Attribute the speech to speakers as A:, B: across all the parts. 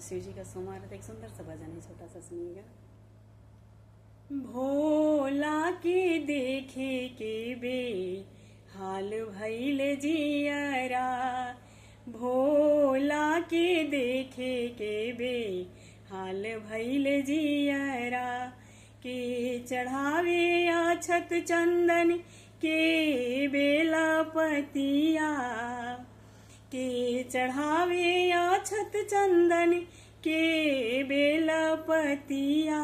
A: शिव जी का सोमवार एक सुंदर सा भजन है, छोटा सा सुनिएगा। भोला के देखे के बे हाल भइल जियरा, भोला के देखे के बे हाल भइल जियरा, के चढ़ावे अक्षत चंदन के बेला पतिया, के चढ़ावे अक्षत चंदन के बेलपतिया,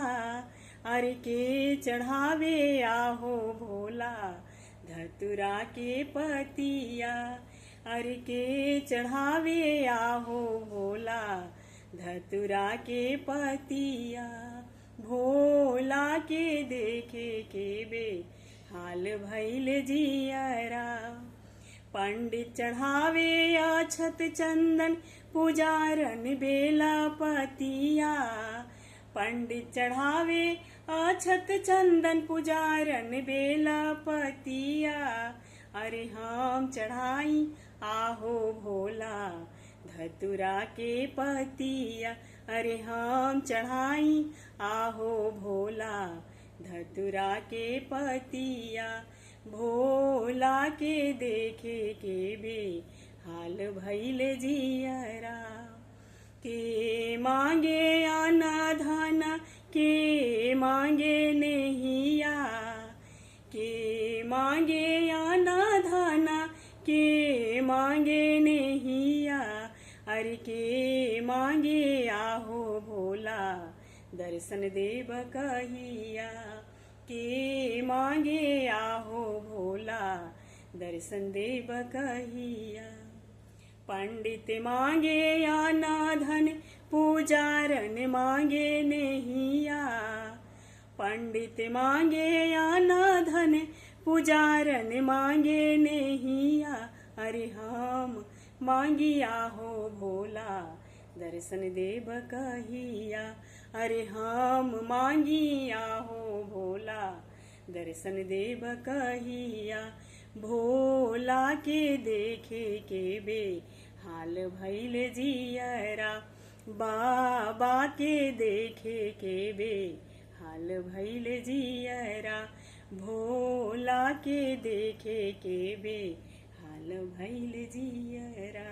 A: अरे के चढ़ावे आहो भोला धतुरा के पतिया, अरे के चढ़ावे आहो भोला धतुरा के पतिया, भोला के देखे के बे हाल भइल जियरा, पंडित चढ़ावे अक्षत चंदन पुजारन बेलपतिया, पंडित चढ़ावे अक्षत चंदन पुजारन बेलपतिया, अरे हम चढ़ाई आहो भोला धतुरा के पतिया, अरे हम चढ़ाई आहो भोला धतुरा के पतिया, भोला के देखे के बे हाल भइल जियरा, के मांगे आना धाना के मांगे नहिया, के मांगे आना धाना के मांगे नहिया, अरे के मांगे आहो भोला दर्शन देव कहिया, के मांगे आहो भोला दर्शन देव कहिया, पंडित मांगे आना धन पुजारन मांगे नहिया, पंडित मांगे आना धन पुजारन मांगे नहिया, अरे हम मांगी आहो भोला दर्शन देव कहिया, अरे हम मांगी आहो भोला दर्शन देव कहिया, भोला के देखे के बे हाल भइल जियरा, बाबा के देखे के बे हाल भइल जियरा, भोला के देखे के बे हाल भइल जियरा।